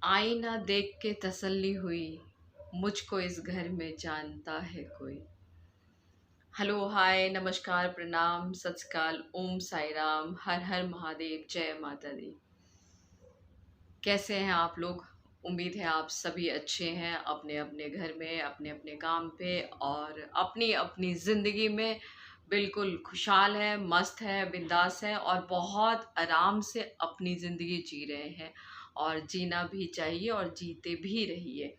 आईना देख के तसल्ली हुई, मुझको इस घर में जानता है कोई। हेलो, हाय, नमस्कार, प्रणाम, सत श्री अकाल, ओम साई राम, हर हर महादेव, जय माता दी। कैसे हैं आप लोग? उम्मीद है आप सभी अच्छे हैं, अपने अपने घर में, अपने अपने काम पे और अपनी अपनी ज़िंदगी में बिल्कुल खुशहाल है, मस्त है, बिंदास है और बहुत आराम से अपनी ज़िंदगी जी रहे हैं। और जीना भी चाहिए और जीते भी रहिए।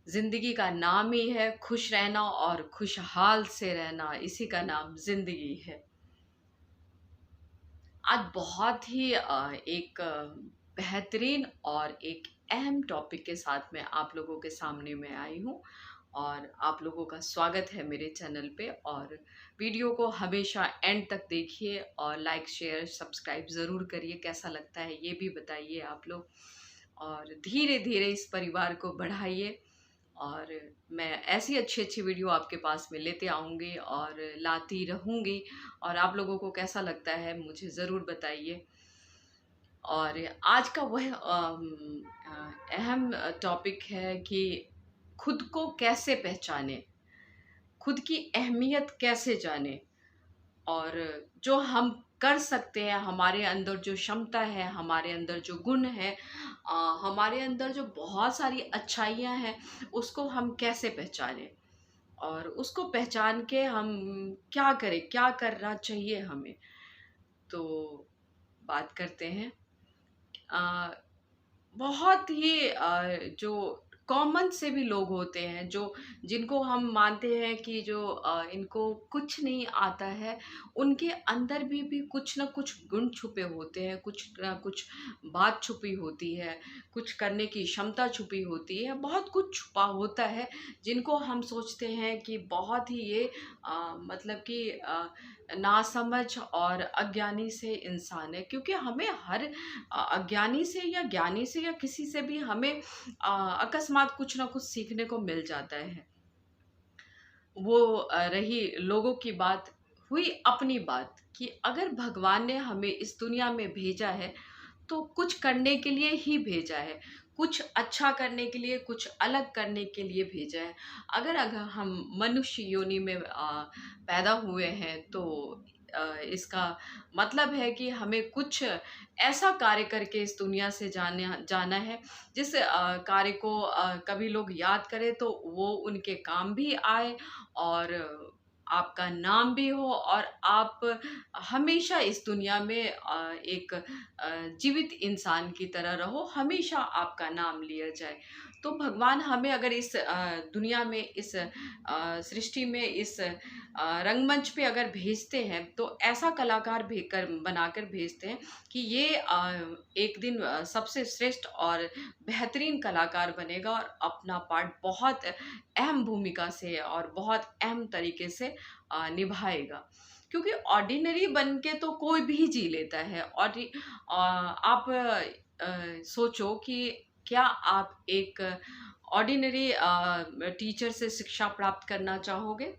ज़िंदगी का नाम ही है खुश रहना और खुशहाल से रहना, इसी का नाम ज़िंदगी है। आज बहुत ही एक बेहतरीन और एक अहम टॉपिक के साथ मैं आप लोगों के सामने में आई हूँ और आप लोगों का स्वागत है मेरे चैनल पे। और वीडियो को हमेशा एंड तक देखिए और लाइक शेयर सब्सक्राइब ज़रूर करिए। कैसा लगता है ये भी बताइए आप लोग, और धीरे धीरे इस परिवार को बढ़ाइए। और मैं ऐसी अच्छी अच्छी वीडियो आपके पास में लेते आऊँगी और लाती रहूँगी। और आप लोगों को कैसा लगता है मुझे ज़रूर बताइए। और आज का वह अहम टॉपिक है कि खुद को कैसे पहचाने, खुद की अहमियत कैसे जाने, और जो हम कर सकते हैं, हमारे अंदर जो क्षमता है, हमारे अंदर जो गुण है, हमारे अंदर जो बहुत सारी अच्छाइयाँ हैं, उसको हम कैसे पहचानें और उसको पहचान के हम क्या करें, क्या करना चाहिए हमें। तो बात करते हैं। अ, बहुत ही जो कॉमन से भी लोग होते हैं, जो जिनको हम मानते हैं कि जो इनको कुछ नहीं आता है, उनके अंदर भी कुछ ना कुछ गुण छुपे होते हैं, कुछ ना कुछ बात छुपी होती है, कुछ करने की क्षमता छुपी होती है, बहुत कुछ छुपा होता है, जिनको हम सोचते हैं कि बहुत ही ये मतलब कि नासमझ और अज्ञानी से इंसान है। क्योंकि हमें हर अज्ञानी से या ज्ञानी से या किसी से भी हमें अकस्मात कुछ ना कुछ सीखने को मिल जाता है। वो रही लोगों की बात, हुई अपनी बात कि अगर भगवान ने हमें इस दुनिया में भेजा है तो कुछ करने के लिए ही भेजा है, कुछ अच्छा करने के लिए, कुछ अलग करने के लिए भेजा है। अगर हम मनुष्य योनि में पैदा हुए हैं तो इसका मतलब है कि हमें कुछ ऐसा कार्य करके इस दुनिया से जाना है, जिस कार्य को कभी लोग याद करें तो वो उनके काम भी आए और आपका नाम भी हो, और आप हमेशा इस दुनिया में एक जीवित इंसान की तरह रहो, हमेशा आपका नाम लिया जाए। तो भगवान हमें अगर इस दुनिया में, इस सृष्टि में, इस रंगमंच पे अगर भेजते हैं तो ऐसा कलाकार बनाकर भेजते हैं कि ये एक दिन सबसे श्रेष्ठ और बेहतरीन कलाकार बनेगा और अपना पार्ट बहुत अहम भूमिका से और बहुत अहम तरीके से निभाएगा। क्योंकि ऑर्डिनरी बन के तो कोई भी जी लेता है। और आप सोचो कि क्या आप एक ऑर्डिनरी टीचर से शिक्षा प्राप्त करना चाहोगे?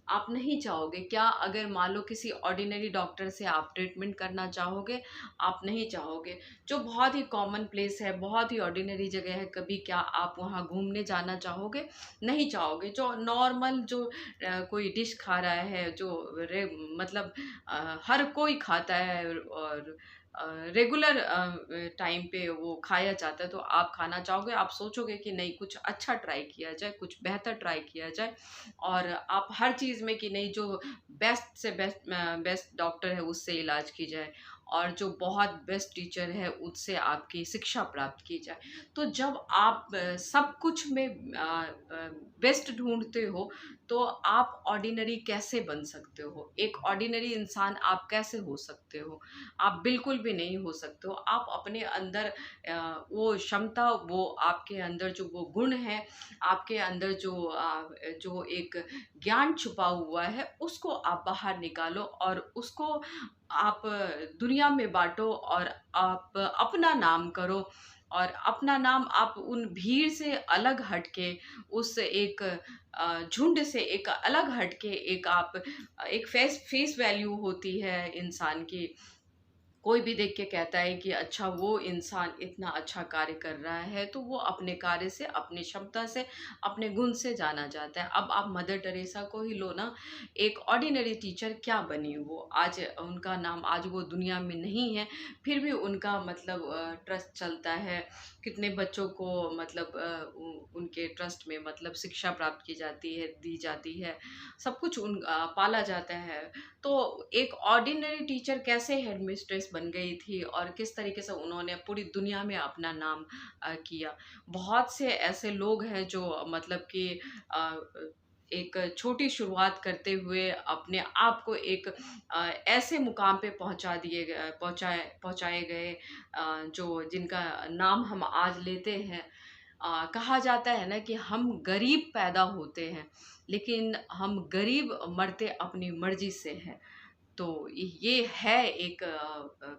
आप नहीं चाहोगे। क्या अगर मान लो किसी ऑर्डिनरी डॉक्टर से आप ट्रीटमेंट करना चाहोगे? आप नहीं चाहोगे। जो बहुत ही कॉमन प्लेस है, बहुत ही ऑर्डिनरी जगह है, कभी क्या आप वहाँ घूमने जाना चाहोगे? नहीं चाहोगे। जो नॉर्मल जो कोई डिश खा रहा है, जो मतलब हर कोई खाता है और रेगुलर टाइम पे वो खाया जाता है, तो आप खाना चाहोगे? आप सोचोगे कि नहीं, कुछ अच्छा ट्राई किया जाए, कुछ बेहतर ट्राई किया जाए। और आप हर चीज़ में कि नहीं, जो बेस्ट से बेस्ट डॉक्टर है उससे इलाज की जाए और जो बहुत बेस्ट टीचर है उससे आपकी शिक्षा प्राप्त की जाए। तो जब आप सब कुछ में बेस्ट ढूँढते हो तो आप ऑर्डिनरी कैसे बन सकते हो? एक ऑर्डिनरी इंसान आप कैसे हो सकते हो? आप बिल्कुल भी नहीं हो सकते हो। आप अपने अंदर वो क्षमता, वो आपके अंदर जो वो गुण है, आपके अंदर जो एक ज्ञान छुपा हुआ है, उसको आप बाहर निकालो और उसको आप दुनिया में बाँटो और आप अपना नाम करो। और अपना नाम आप उन भीड़ से अलग हट के, उस एक झुंड से एक अलग हट के, एक आप एक फेस वैल्यू होती है इंसान की। कोई भी देख के कहता है कि अच्छा वो इंसान इतना अच्छा कार्य कर रहा है, तो वो अपने कार्य से, अपनी क्षमता से, अपने गुण से जाना जाता है। अब आप मदर टेरेसा को ही लो ना, एक ऑर्डिनरी टीचर क्या बनी वो, आज उनका नाम, आज वो दुनिया में नहीं है, फिर भी उनका मतलब ट्रस्ट चलता है। कितने बच्चों को मतलब उनके ट्रस्ट में मतलब शिक्षा प्राप्त की जाती है, दी जाती है, सब कुछ पाला जाता है। तो एक ऑर्डिनरी टीचर कैसे हेड मिस्ट्रेस बन गई थी और किस तरीके से उन्होंने पूरी दुनिया में अपना नाम किया। बहुत से ऐसे लोग हैं जो मतलब कि अ, एक छोटी शुरुआत करते हुए अपने आप को एक ऐसे मुकाम पे पहुंचाए गए, जो जिनका नाम हम आज लेते हैं। कहा जाता है ना कि हम गरीब पैदा होते हैं, लेकिन हम गरीब मरते अपनी मर्जी से हैं। तो ये है एक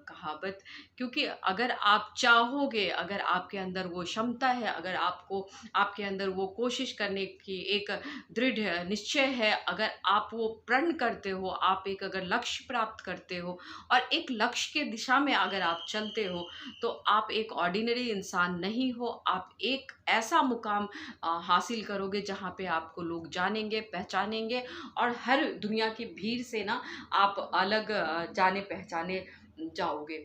कहावत। क्योंकि अगर आप चाहोगे, अगर आपके अंदर वो क्षमता है, अगर आपको, आपके अंदर वो कोशिश करने की एक दृढ़ निश्चय है, अगर आप वो प्रण करते हो, आप एक अगर लक्ष्य प्राप्त करते हो और एक लक्ष्य के दिशा में अगर आप चलते हो, तो आप एक ऑर्डिनरी इंसान नहीं हो। आप एक ऐसा मुकाम हासिल करोगे जहाँ पे आपको लोग जानेंगे, पहचानेंगे, और हर दुनिया की भीड़ से ना आप अलग जाने पहचाने जाओगे।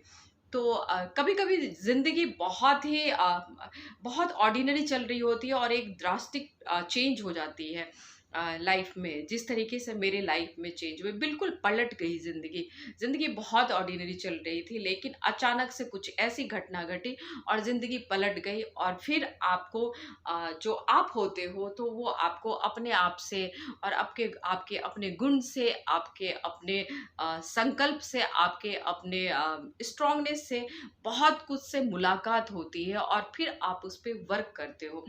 तो कभी-कभी ज़िंदगी बहुत ऑर्डिनरी चल रही होती है और एक ड्रास्टिक चेंज हो जाती है लाइफ में, जिस तरीके से मेरे लाइफ में चेंज हुए, बिल्कुल पलट गई ज़िंदगी। ज़िंदगी बहुत ऑर्डिनरी चल रही थी, लेकिन अचानक से कुछ ऐसी घटना घटी और ज़िंदगी पलट गई, और फिर आपको जो आप होते हो, तो वो आपको अपने आप से और आपके आपके अपने गुण से, आपके अपने संकल्प से, आपके अपने स्ट्रांगनेस से, बहुत कुछ से मुलाकात होती है और फिर आप उस पे वर्क करते हो।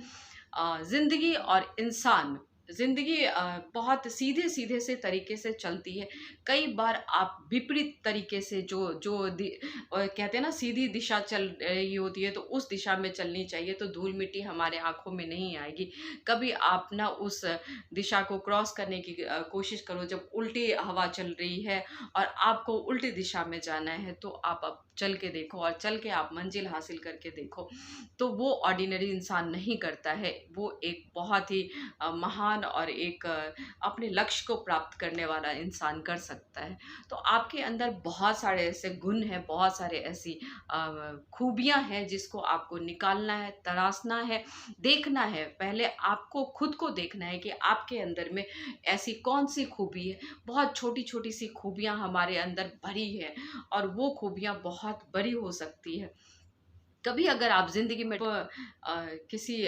ज़िंदगी और इंसान, ज़िंदगी बहुत सीधे-सीधे से तरीके से चलती है। कई बार आप विपरीत तरीके से जो जो कहते हैं ना, सीधी दिशा चल रही होती है, तो उस दिशा में चलनी चाहिए, तो धूल-मिट्टी हमारे आँखों में नहीं आएगी। कभी आप ना उस दिशा को क्रॉस करने की कोशिश करो, जब उल्टी हवा चल रही है और आपको उल्टी दिशा में जाना है, तो आप अब चल के देखो और चल के आप मंजिल हासिल करके देखो। तो वो ऑर्डिनरी इंसान नहीं करता है, वो एक बहुत ही महान और एक अपने लक्ष्य को प्राप्त करने वाला इंसान कर सकता है। तो आपके अंदर बहुत सारे ऐसे गुण हैं, बहुत सारे ऐसी खूबियाँ हैं जिसको आपको निकालना है, तराशना है, देखना है। पहले आपको खुद को देखना है कि आपके अंदर में ऐसी कौन-सी खूबी है। बहुत छोटी-छोटी सी खूबियाँ हमारे अंदर भरी है और वो खूबियाँ बहुत बड़ी हो सकती है। कभी अगर आप ज़िंदगी में किसी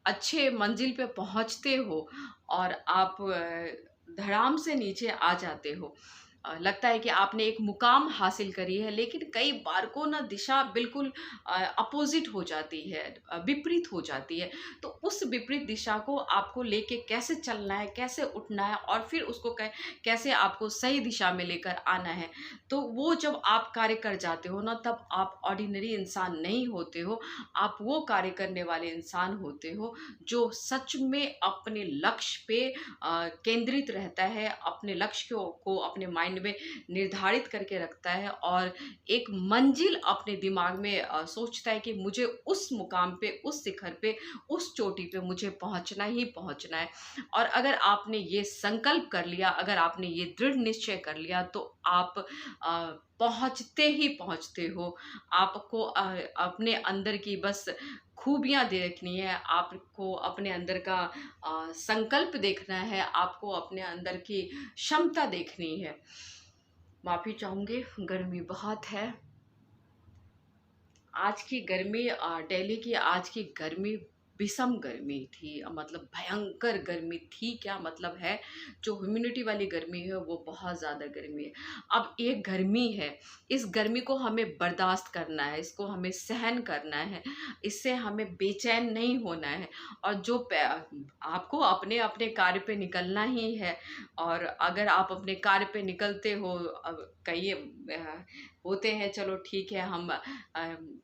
अच्छे मंजिल पे पहुँचते हो और आप धड़ाम से नीचे आ जाते हो, लगता है कि आपने एक मुकाम हासिल करी है, लेकिन कई बार को ना दिशा बिल्कुल अपोज़िट हो जाती है, विपरीत हो जाती है। तो उस विपरीत दिशा को आपको लेके कैसे चलना है, कैसे उठना है और फिर उसको कैसे आपको सही दिशा में लेकर आना है। तो वो जब आप कार्य कर जाते हो ना, तब आप ऑर्डिनरी इंसान नहीं होते हो, आप वो कार्य करने वाले इंसान होते हो जो सच में अपने लक्ष्य पे केंद्रित रहता है, अपने लक्ष्य को अपने माइंड में निर्धारित करके रखता है और एक मंजिल अपने दिमाग में सोचता है कि मुझे उस मुकाम पे, उस शिखर पे, उस चोटी पे मुझे पहुँचना ही पहुँचना है। और अगर आपने ये संकल्प कर लिया, अगर आपने ये दृढ़ निश्चय कर लिया, तो आप पहुँचते ही पहुँचते हो। आपको अपने अंदर की बस खूबियाँ देखनी है, आपको अपने अंदर का संकल्प देखना है, आपको अपने अंदर की क्षमता देखनी है। माफ़ी चाहूँगी, गर्मी बहुत है। आज की गर्मी दिल्ली की आज की गर्मी भीषण गर्मी थी, मतलब भयंकर गर्मी थी, क्या मतलब है, जो ह्यूमिडिटी वाली गर्मी है वो बहुत ज़्यादा गर्मी है। अब ये गर्मी है, इस गर्मी को हमें बर्दाश्त करना है, इसको हमें सहन करना है, इससे हमें बेचैन नहीं होना है। और जो आपको अपने अपने कार्य पे निकलना ही है, और अगर आप अपने कार्य पे निकलते हो, अब कई होते हैं, चलो ठीक है, हम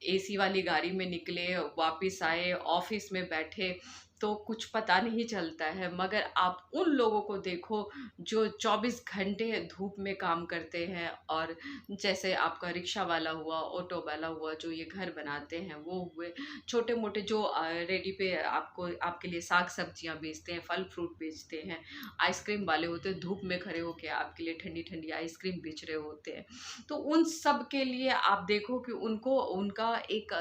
एसी वाली गाड़ी में निकले, वापिस आए, ऑफ़िस में बैठे, तो कुछ पता नहीं चलता है। मगर आप उन लोगों को देखो जो 24 घंटे धूप में काम करते हैं, और जैसे आपका रिक्शा वाला हुआ, ऑटो वाला हुआ, जो ये घर बनाते हैं वो हुए, छोटे मोटे जो रेडी पे आपको आपके लिए साग सब्जियां बेचते हैं, फल फ्रूट बेचते हैं, आइसक्रीम वाले होते हैं, धूप में खड़े होकर आपके लिए ठंडी ठंडी आइसक्रीम बेच रहे होते हैं। तो उन सब के लिए आप देखो कि उनको उनका एक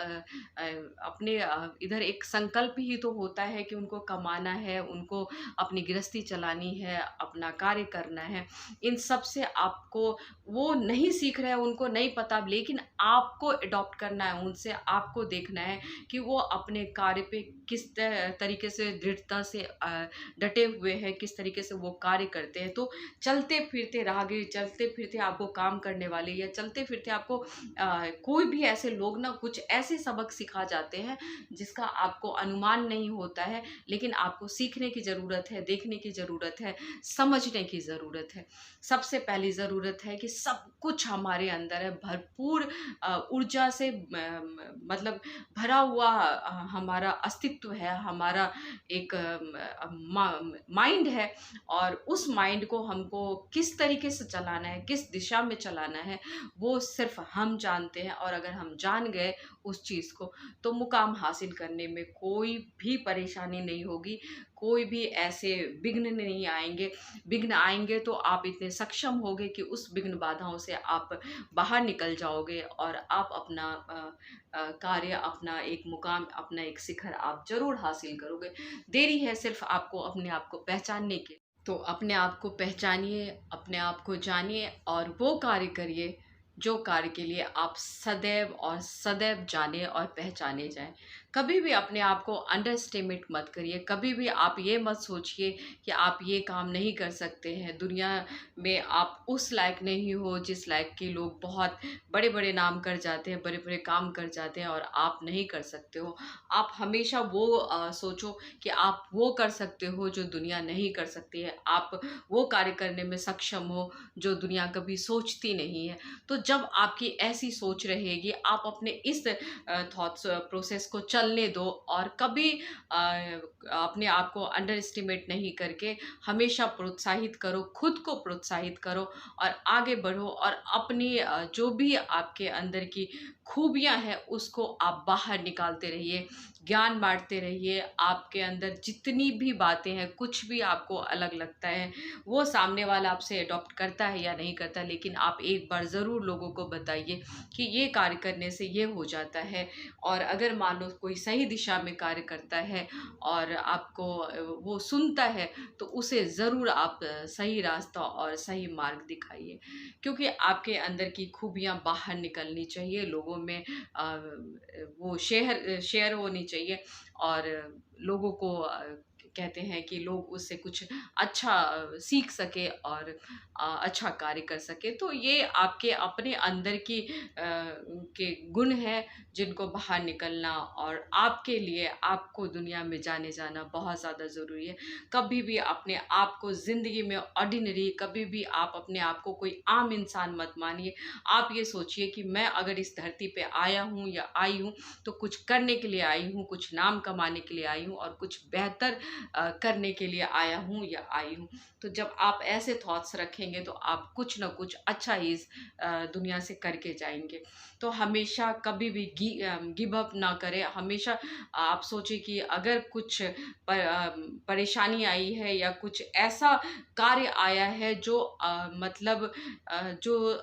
अपने इधर एक संकल्प ही तो होता है कि उनको कमाना है, उनको अपनी गृहस्थी चलानी है, अपना कार्य करना है। इन सब से आपको, वो नहीं सीख रहे हैं, उनको नहीं पता, लेकिन आपको अडॉप्ट करना है उनसे, आपको देखना है कि वो अपने कार्य पे किस तरीके से दृढ़ता से डटे हुए हैं, किस तरीके से वो कार्य करते हैं। तो चलते फिरते राहगीर, चलते फिरते आपको काम करने वाले, या चलते फिरते आपको कोई भी ऐसे लोग ना कुछ ऐसे सबक सिखा जाते हैं जिसका आपको अनुमान नहीं होता है, लेकिन आपको सीखने की ज़रूरत है, देखने की ज़रूरत है, समझने की ज़रूरत है। सबसे पहली ज़रूरत है कि सब कुछ हमारे अंदर है, भरपूर ऊर्जा से मतलब भरा हुआ हमारा अस्तित्व है, हमारा एक माइंड है। और उस माइंड को हमको किस तरीके से चलाना है, किस दिशा में चलाना है, वो सिर्फ हम जानते हैं। और अगर हम जान गए उस चीज़ को, तो मुकाम हासिल करने में कोई भी परेशानी नहीं होगी, कोई भी ऐसे विघ्न नहीं आएंगे। विघ्न आएंगे तो आप इतने सक्षम होगे कि उस विघ्न बाधाओं से आप बाहर निकल जाओगे, और आप अपना कार्य, अपना एक मुकाम, अपना एक शिखर आप जरूर हासिल करोगे। देरी है सिर्फ आपको अपने आप को पहचानने की। तो अपने आप को पहचानिए, अपने आप को जानिए, और वो कार्य करिए जो कार्य के लिए आप सदैव और सदैव जाने और पहचाने जाएं। कभी भी अपने आप को अंडर एस्टिमेट मत करिए, कभी भी आप ये मत सोचिए कि आप ये काम नहीं कर सकते हैं, दुनिया में आप उस लायक नहीं हो जिस लायक के लोग बहुत बड़े बड़े नाम कर जाते हैं, बड़े बड़े काम कर जाते हैं, और आप नहीं कर सकते हो। आप हमेशा वो सोचो कि आप वो कर सकते हो जो दुनिया नहीं कर सकती है, आप वो कार्य करने में सक्षम हो जो दुनिया कभी सोचती नहीं है। तो जब आपकी ऐसी सोच रहेगी, आप अपने इस थॉट्स प्रोसेस को चलने दो, और कभी अपने आप को अंडर एस्टिमेट नहीं करके हमेशा प्रोत्साहित करो, खुद को प्रोत्साहित करो, और आगे बढ़ो, और अपनी जो भी आपके अंदर की खूबियां हैं उसको आप बाहर निकालते रहिए, ज्ञान बांटते रहिए। आपके अंदर जितनी भी बातें हैं, कुछ भी आपको अलग लगता है, वो सामने वाला आपसे अडॉप्ट करता है या नहीं करता, लेकिन आप एक बार ज़रूर लोगों को बताइए कि ये कार्य करने से ये हो जाता है। और अगर मान लो कोई सही दिशा में कार्य करता है और आपको वो सुनता है, तो उसे ज़रूर आप सही रास्ता और सही मार्ग दिखाइए, क्योंकि आपके अंदर की खूबियाँ बाहर निकलनी चाहिए, लोगों में वो शेयर होनी चाहिए, और लोगों को कहते हैं कि लोग उससे कुछ अच्छा सीख सके, और अच्छा कार्य कर सके। तो ये आपके अपने अंदर की के गुण हैं जिनको बाहर निकलना, और आपके लिए आपको दुनिया में जाने जाना बहुत ज़्यादा ज़रूरी है। कभी भी अपने आप को ज़िंदगी में ऑर्डिनरी, कभी भी आप अपने आप को कोई आम इंसान मत मानिए। आप ये सोचिए कि मैं अगर इस धरती पे आया हूँ या आई हूँ, तो कुछ करने के लिए आई हूँ, कुछ नाम कमाने के लिए आई हूँ, और कुछ बेहतर करने के लिए आया हूँ या आई हूँ। तो जब आप ऐसे थॉट्स रखेंगे, तो आप कुछ ना कुछ अच्छा ही इस दुनिया से करके जाएंगे। तो हमेशा कभी भी गिव अप ना करें। हमेशा आप सोचें कि अगर कुछ परेशानी आई है, या कुछ ऐसा कार्य आया है जो मतलब जो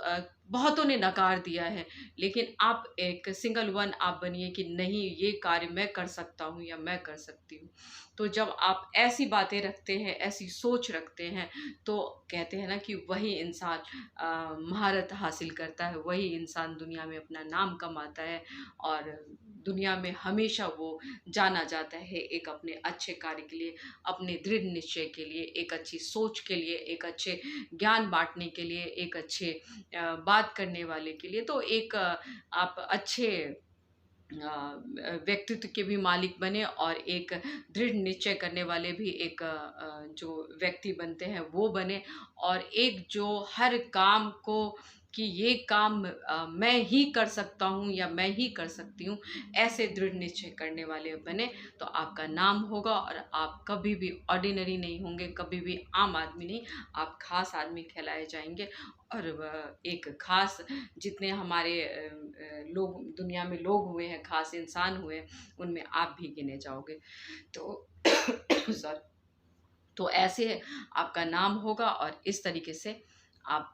बहुतों ने नकार दिया है, लेकिन आप एक सिंगल वन आप बनिए कि नहीं, ये कार्य मैं कर सकता हूँ या मैं कर सकती हूँ। तो जब आप ऐसी बातें रखते हैं, ऐसी सोच रखते हैं, तो कहते हैं ना कि वही इंसान महारत हासिल करता है, वही इंसान दुनिया में अपना नाम कमाता है, और दुनिया में हमेशा वो जाना जाता है एक अपने अच्छे कार्य के लिए, अपने दृढ़ निश्चय के लिए, एक अच्छी सोच के लिए, एक अच्छे ज्ञान बांटने के लिए, एक अच्छे बात करने वाले के लिए। तो एक आप अच्छे व्यक्तित्व के भी मालिक बने, और एक दृढ़ निश्चय करने वाले भी एक जो व्यक्ति बनते हैं वो बने, और एक जो हर काम को कि ये काम मैं ही कर सकता हूँ या मैं ही कर सकती हूँ, ऐसे दृढ़ निश्चय करने वाले बने तो आपका नाम होगा और आप कभी भी ऑर्डिनरी नहीं होंगे, कभी भी आम आदमी नहीं, आप खास आदमी कहलाए जाएंगे। और एक खास, जितने हमारे लोग दुनिया में लोग हुए हैं, खास इंसान हुए हैं, उनमें आप भी गिने जाओगे। तो सॉरी। तो ऐसे आपका नाम होगा और इस तरीके से आप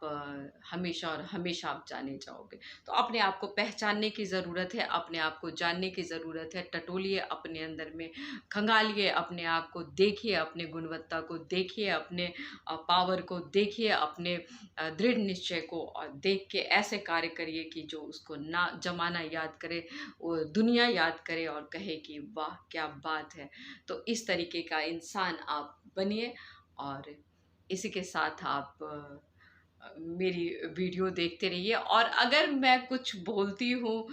हमेशा और हमेशा आप जाने जाओगे। तो अपने आप को पहचानने की ज़रूरत है, अपने आप को जानने की ज़रूरत है। टटोलिए अपने अंदर में, खंगालिए अपने आप को, देखिए अपने गुणवत्ता को, देखिए अपने पावर को, देखिए अपने दृढ़ निश्चय को, और देख के ऐसे कार्य करिए कि जो उसको ना ज़माना याद करे, वो दुनिया याद करे और कहे कि वाह क्या बात है। तो इस तरीके का इंसान आप बनिए। और इसी के साथ आप मेरी वीडियो देखते रहिए। और अगर मैं कुछ बोलती हूँ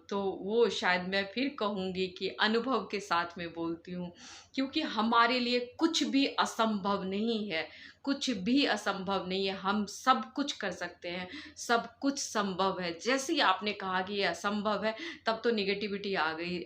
तो वो शायद मैं फिर कहूँगी कि अनुभव के साथ में बोलती हूँ, क्योंकि हमारे लिए कुछ भी असंभव नहीं है। कुछ भी असंभव नहीं है, हम सब कुछ कर सकते हैं, सब कुछ संभव है। जैसे ही आपने कहा कि ये असंभव है, तब तो निगेटिविटी आ गई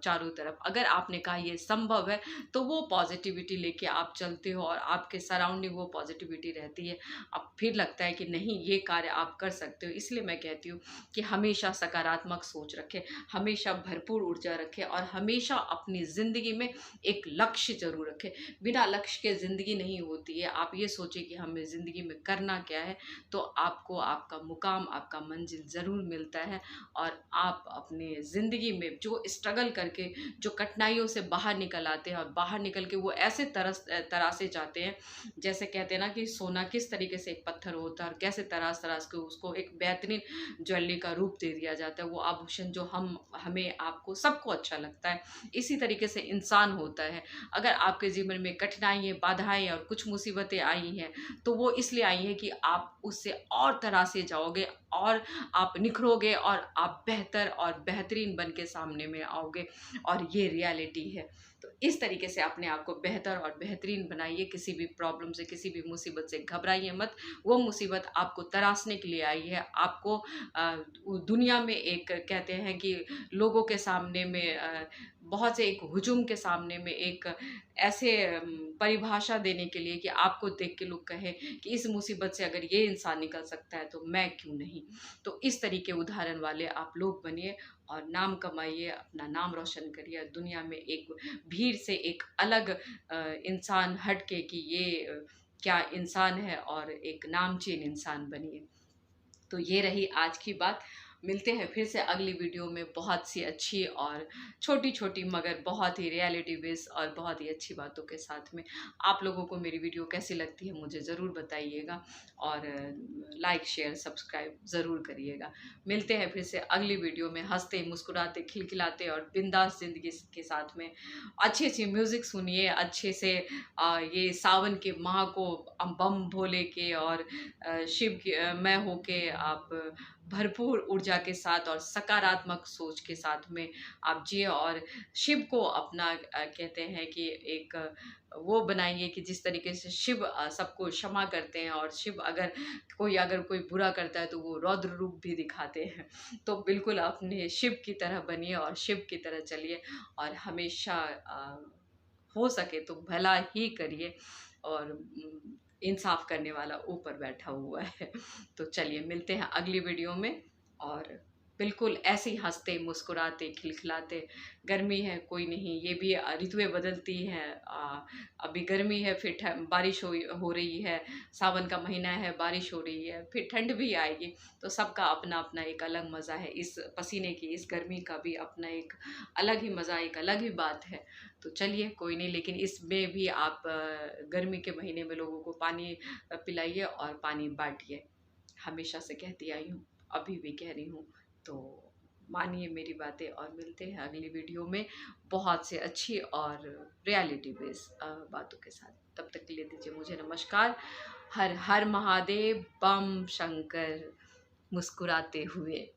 चारों तरफ। अगर आपने कहा ये संभव है, तो वो पॉजिटिविटी लेके आप चलते हो और आपके सराउंडिंग वो पॉजिटिविटी रहती है। अब फिर लगता है कि नहीं, ये कार्य आप कर सकते हो। इसलिए मैं कहती हूँ कि हमेशा सकारात्मक सोच रखें, हमेशा भरपूर ऊर्जा रखें और हमेशा अपनी ज़िंदगी में एक लक्ष्य ज़रूर रखें। बिना लक्ष्य के ज़िंदगी नहीं होती है। आप ये सोचिए कि हमें ज़िंदगी में करना क्या है, तो आपको आपका मुकाम, आपका मंजिल ज़रूर मिलता है। और आप अपने ज़िंदगी में जो स्ट्रगल करके, जो कठिनाइयों से बाहर निकल आते हैं और बाहर निकल के वो ऐसे तरासे जाते हैं, जैसे कहते हैं ना कि सोना किस तरीके से एक पत्थर होता है और कैसे तराश तराश के उसको एक बेहतरीन ज्वेलरी का रूप दे दिया जाता है, वो आभूषण जो हमें आपको सबको अच्छा लगता है। इसी तरीके से इंसान होता है। अगर आपके जीवन में कठिनाइयाँ, बाधाएं और कुछ मुसीबतें आई हैं, तो वो इसलिए आई हैं कि आप उससे और तरासे जाओगे और आप निखरोगे और आप बेहतर और बेहतरीन बन के सामने में आओगे। और ये रियलिटी है। तो इस तरीके से अपने आप को बेहतर और बेहतरीन बनाइए। किसी भी प्रॉब्लम से, किसी भी मुसीबत से घबराइए मत। वो मुसीबत आपको तराशने के लिए आई है। आपको दुनिया में एक, कहते हैं कि लोगों के सामने में बहुत से एक हुजूम के सामने में एक ऐसे परिभाषा देने के लिए कि आपको देख के लोग कहें कि इस मुसीबत से अगर ये इंसान निकल सकता है तो मैं क्यों नहीं। तो इस तरीके उदाहरण वाले आप लोग बनिए और नाम कमाइए, अपना नाम रोशन करिए। दुनिया में एक भीड़ से एक अलग इंसान हट के कि ये क्या इंसान है, और एक नामचीन इंसान बनिए। तो ये रही आज की बात। मिलते हैं फिर से अगली वीडियो में बहुत सी अच्छी और छोटी-छोटी मगर बहुत ही रियलिटी बेस्ड और बहुत ही अच्छी बातों के साथ में। आप लोगों को मेरी वीडियो कैसी लगती है मुझे ज़रूर बताइएगा, और लाइक, शेयर, सब्सक्राइब ज़रूर करिएगा। मिलते हैं फिर से अगली वीडियो में, हँसते, मुस्कुराते, खिलखिलाते और बिंदास ज़िंदगी के साथ में। अच्छी-अच्छी म्यूज़िक सुनिए, अच्छे से ये सावन के माह को बम भोले के और शिव के मैं होके आप भरपूर ऊर्जा के साथ और सकारात्मक सोच के साथ में आप जिए। और शिव को अपना कहते हैं कि एक वो बनाइए कि जिस तरीके से शिव सबको क्षमा करते हैं, और शिव अगर कोई बुरा करता है तो वो रौद्र रूप भी दिखाते हैं। तो बिल्कुल अपने शिव की तरह बनिए और शिव की तरह चलिए, और हमेशा हो सके तो भला ही करिए। और इंसाफ करने वाला ऊपर बैठा हुआ है। तो चलिए मिलते हैं अगली वीडियो में, और बिल्कुल ऐसे ही हंसते, मुस्कुराते, खिलखिलाते। गर्मी है कोई नहीं, ये भी ऋतुएं बदलती हैं। अभी गर्मी है, फिर बारिश हो रही है, सावन का महीना है, बारिश हो रही है, फिर ठंड भी आएगी। तो सबका अपना अपना एक अलग मज़ा है। इस पसीने की, इस गर्मी का भी अपना एक अलग ही मज़ा, एक अलग ही बात है। तो चलिए कोई नहीं, लेकिन इसमें भी आप गर्मी के महीने में लोगों को पानी पिलाइए और पानी बांटिए। हमेशा से कहती आई हूँ, अभी भी कह रही हूँ। तो मानिए मेरी बातें, और मिलते हैं अगली वीडियो में बहुत से अच्छी और रियलिटी बेस्ड बातों के साथ। तब तक के लिए दीजिए मुझे नमस्कार। हर हर महादेव, बम शंकर, मुस्कुराते हुए।